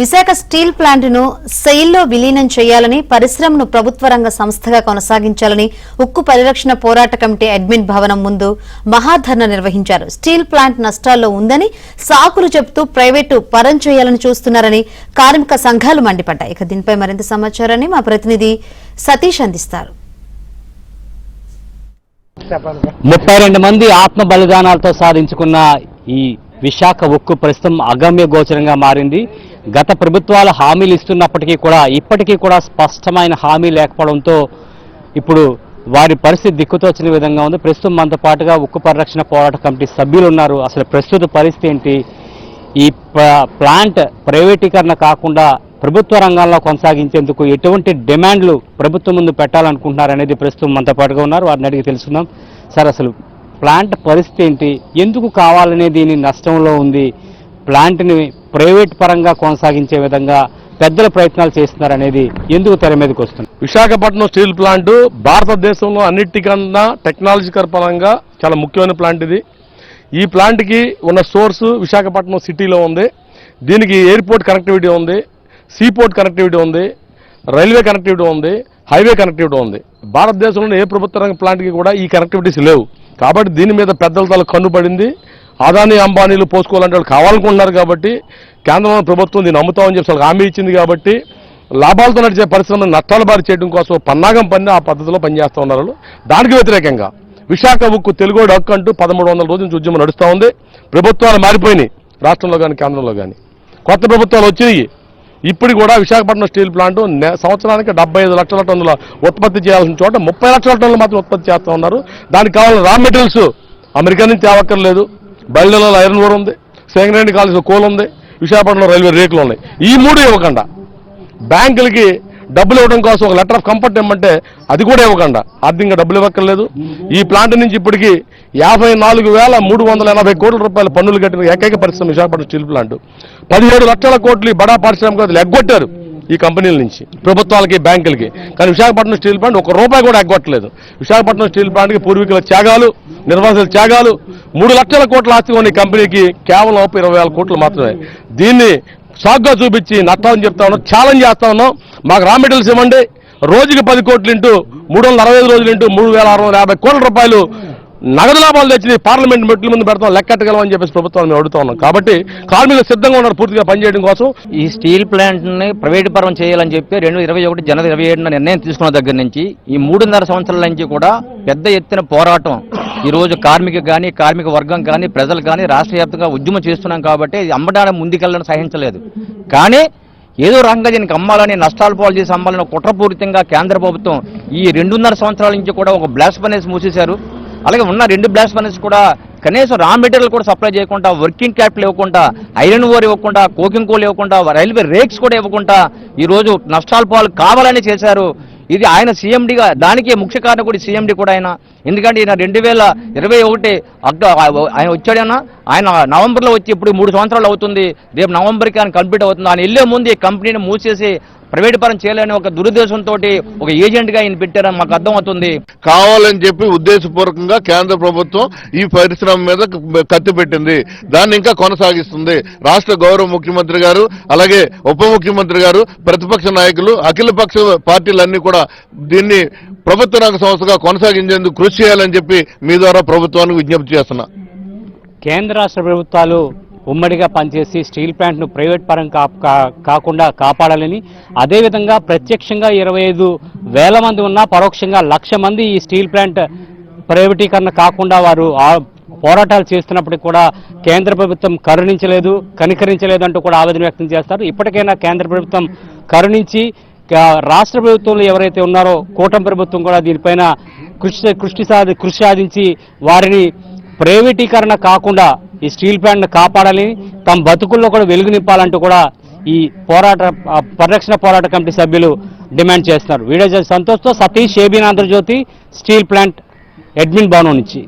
Visakha steel plant ను సెయిల్లో విలీనం చేయాలని, పరిశ్రమను ప్రభుత్వ రంగ సంస్థగా కొనసాగించాలని ఉక్కు పరిరక్షణ పోరాట కమిటీ అడ్మిన్ భవనం ముందు మహాధర్నా నిర్వహించారు. స్టీల్ ప్లాంట్ నష్టాల్లో ఉందని సాకులు చెబుతూ ప్రైవేటు పరం చేయాలని చూస్తున్నారని కార్మిక సంఘాలు మండిపడ్డాయి. ఇక దీనిపై మరింత సమాచారాన్ని మా ప్రతినిధి సతీష్ అందిస్తారు. 32 మంది ఆత్మ బలిదానాలతో సాధించుకున్న ఈ విశాఖ ఉక్కు ప్రస్తుతం అగమ్య గోచరంగా మారింది. గత ప్రభుత్వాలు హామీలు ఇస్తున్నప్పటికీ కూడా ఇప్పటికీ కూడా స్పష్టమైన హామీ లేకపోవడంతో ఇప్పుడు వారి పరిస్థితి దిక్కుతోచిన విధంగా ఉంది. ప్రస్తుతం మనతో పాటుగా ఉక్కు పరిరక్షణ పోరాట కమిటీ సభ్యులు ఉన్నారు. అసలు ప్రస్తుత పరిస్థితి ఏంటి, ఈ ప్లాంట్ ప్రైవేటీకరణ కాకుండా ప్రభుత్వ రంగాల్లో కొనసాగించేందుకు ఎటువంటి డిమాండ్లు ప్రభుత్వం ముందు పెట్టాలనుకుంటున్నారు అనేది ప్రస్తుతం మనతో పాటుగా ఉన్నారు. వారిని అడిగి తెలుసుకుందాం. సార్, అసలు ప్లాంట్ పరిస్థితి ఏంటి, ఎందుకు కావాలనే దీని నష్టంలో ఉంది, ప్లాంట్ని ప్రైవేట్ పరంగా కొనసాగించే విధంగా పెద్దల ప్రయత్నాలు చేస్తున్నారనేది ఎందుకు తెర మీదకి వస్తుంది? విశాఖపట్నం స్టీల్ ప్లాంట్ భారతదేశంలో అన్నిటికన్నా టెక్నాలజికల్ పరంగా చాలా ముఖ్యమైన ప్లాంట్ ఇది. ఈ ప్లాంట్కి ఉన్న సోర్సు విశాఖపట్నం సిటీలో ఉంది. దీనికి ఎయిర్పోర్ట్ కనెక్టివిటీ ఉంది, సీపోర్ట్ కనెక్టివిటీ ఉంది, రైల్వే కనెక్టివిటీ ఉంది, హైవే కనెక్టివిటీ ఉంది. భారతదేశంలో ఏ ప్రభుత్వ రంగ ప్లాంట్కి కూడా ఈ కనెక్టివిటీస్ లేవు. కాబట్టి దీని మీద పెద్దల తల కన్నుపడింది. అదానీ అంబానీలు పోసుకోవాలంటే వాళ్ళు కావాలనుకుంటున్నారు కాబట్టి కేంద్రంలో ప్రభుత్వం దీన్ని అమ్ముతామని చెప్పి వాళ్ళకి హామీ ఇచ్చింది కాబట్టి లాభాలతో నడిచే పరిశ్రమను నష్టాల బారి చేయడం కోసం పన్నాగం పని ఆ పద్ధతిలో పనిచేస్తూ ఉన్నారు. దానికి వ్యతిరేకంగా విశాఖ ఉక్కు తెలుగోడు హక్కు అంటూ 1300 రోజుల నుంచి ఉద్యమం నడుస్తూ ఉంది. ప్రభుత్వాలు మారిపోయినాయి, రాష్ట్రంలో కానీ కేంద్రంలో కానీ కొత్త ప్రభుత్వాలు వచ్చినాయి. ఇప్పుడు కూడా విశాఖపట్నం స్టీల్ ప్లాంట్ సంవత్సరానికి 75 లక్షల టన్నుల ఉత్పత్తి చేయాల్సిన చోట 30 లక్షల టన్నులు మాత్రం ఉత్పత్తి చేస్తూ ఉన్నారు. దానికి కావాల్సిన రా మెటీరియల్స్ అమెరికా నుంచి తేవక్కర్లేదు. బయలులో ఐరన్ ఓర్ ఉంది, సింగరేణి కాలేజీలో కోల్ ఉంది, విశాఖపట్నంలో రైల్వే రేకులు ఉన్నాయి. ఈ మూడు ఇవ్వకుండా బ్యాంకులకి డబ్బులు ఇవ్వడం కోసం ఒక లెటర్ ఆఫ్ కంఫర్ట్ ఇవ్వమంటే అది కూడా ఇవ్వకుండా ఆర్థికంగా డబ్బులు ఇవ్వక్కర్లేదు. ఈ ప్లాంట్ నుంచి ఇప్పటికీ 54,380 కోట్ల రూపాయల పన్నులు కట్టిన ఏకైక పరిశ్రమ విశాఖపట్నం స్టీల్ ప్లాంట్. 17 లక్షల కోట్లు బడా పారిశ్రామికవేత్తలు ఎగ్గొట్టారు ఈ కంపెనీల నుంచి ప్రభుత్వాలకి, బ్యాంకులకి. కానీ విశాఖపట్నం స్టీల్ ప్లాంట్ ₹1 కూడా ఎగ్గొట్టలేదు. విశాఖపట్నం స్టీల్ ప్లాంట్కి పూర్వీకుల త్యాగాలు, నిర్వాసుల త్యాగాలు, 3 లక్షల కోట్ల ఆస్తి ఉన్న ఈ కంపెనీకి కేవలం 20,000 కోట్లు మాత్రమే. దీన్ని సాగ్గా చూపించి నష్టాలని చెప్తా ఉన్నాం, ఛాలెంజ్ చేస్తా ఉన్నాం. మాకు రా మెటీరియల్స్ ఇవ్వండి. రోజుకి 10 కోట్లు ఇంటూ 365 రోజులు ఇంటూ 3,650 కోట్ల రూపాయలు నగదు లాభాలు తెచ్చి పార్లమెంట్ మెట్ల ముందు పెడతాం, లెక్కట్టగలమని చెప్పేసి ప్రభుత్వాన్ని మేము అడుగుతా ఉన్నాం. కాబట్టి కార్మికులు సిద్ధంగా ఉన్నారు పూర్తిగా పనిచేయడం కోసం. ఈ స్టీల్ ప్లాంట్ ని ప్రైవేట్ పరం చేయాలని చెప్పి 2021 జనవరి 27న నిర్ణయం తీసుకున్న దగ్గర నుంచి ఈ 3.5 సంవత్సరాల నుంచి కూడా పెద్ద ఎత్తున పోరాటం ఈ రోజు కార్మిక వర్గం కానీ ప్రజలు కానీ రాష్ట్ర వ్యాప్తంగా ఉద్యమం చేస్తున్నాం. కాబట్టి అమ్మడానికి ముందుకెళ్ళడం సహించలేదు. కానీ ఏదో రంగంగా దీనికి అమ్మాలని, నష్టాలు పాలు చేసి అమ్మాలని కుట్రపూరితంగా కేంద్ర ప్రభుత్వం ఈ 2.5 సంవత్సరాల నుంచి కూడా ఒక బ్లాస్ట్ ఫర్నేస్ మూసేశారు. అలాగే ఉన్న 2 బ్లాస్ట్ ఫర్నేస్ కూడా కనీసం రా మెటీరియల్ కూడా సప్లై చేయకుండా, వర్కింగ్ క్యాపిటల్ ఇవ్వకుండా, ఐరన్ ఓర్ ఇవ్వకుండా, కోకింగ్ కోల్ ఇవ్వకుండా, రైల్వే రేక్స్ కూడా ఇవ్వకుండా ఈరోజు నష్టాల పాలు కావాలని చేశారు. ఇది ఆయన సీఎండీగా, దానికి ముఖ్య కారణం కూడా సీఎండీ కూడా ఆయన. ఎందుకంటే ఈయన 2021 ఆయన వచ్చాడన్నా, ఆయన నవంబర్లో వచ్చి ఇప్పుడు 3 సంవత్సరాలు అవుతుంది. రేపు నవంబర్కి ఆయన కంప్లీట్ అవుతుంది. ఆయన వెళ్ళే ముందు ఈ కంపెనీని మూసేసి ప్రైవేట్ పరం చేయాలని ఒక దురుద్దేశంతో ఒక ఏజెంట్గా ఆయన పెట్టారని మాకు అర్థమవుతుంది. కావాలని చెప్పి ఉద్దేశపూర్వకంగా కేంద్ర ప్రభుత్వం ఈ పరిశ్రమ మీద కత్తి పెట్టింది. దాన్ని ఇంకా కొనసాగిస్తుంది. రాష్ట్ర గౌరవ ముఖ్యమంత్రి గారు, అలాగే ఉప ముఖ్యమంత్రి గారు, ప్రతిపక్ష నాయకులు, అఖిలపక్ష పార్టీలన్నీ కూడా దీన్ని ప్రభుత్వ రంగ సంస్థగా కొనసాగించేందుకు కృషి చేయాలని చెప్పి మీ ద్వారా ప్రభుత్వానికి విజ్ఞప్తి చేస్తున్నా. కేంద్ర రాష్ట్ర ప్రభుత్వాలు ఉమ్మడిగా పనిచేసి స్టీల్ ప్లాంట్ను ప్రైవేట్ పరం కాకుండా కాపాడాలని, అదేవిధంగా ప్రత్యక్షంగా 25,000 మంది ఉన్నా పరోక్షంగా 1,00,000 మంది ఈ స్టీల్ ప్లాంట్ ప్రైవేటీకరణ కాకుండా వారు పోరాటాలు చేస్తున్నప్పటికీ కూడా కేంద్ర ప్రభుత్వం కనికరించలేదు అంటూ కూడా ఆవేదన వ్యక్తం చేస్తారు. ఇప్పటికైనా కేంద్ర ప్రభుత్వం కరుణించి రాష్ట్ర ప్రభుత్వంలో ఎవరైతే ఉన్నారో కూటమి ప్రభుత్వం కూడా దీనిపైన కృషి సాధించి వారిని ప్రైవేటీకరణ కాకుండా ఈ స్టీల్ ప్లాంట్ను కాపాడాలని, తమ బతుకుల్లో కూడా వెలుగు నింపాలంటూ కూడా ఈ పరిరక్షణ పోరాట కమిటీ సభ్యులు డిమాండ్ చేస్తున్నారు. వీడియో జర్నలిస్ట్ సంతోష్తో Satish, ABN Andhrajyothi, steel plant admin భవనం నుంచి.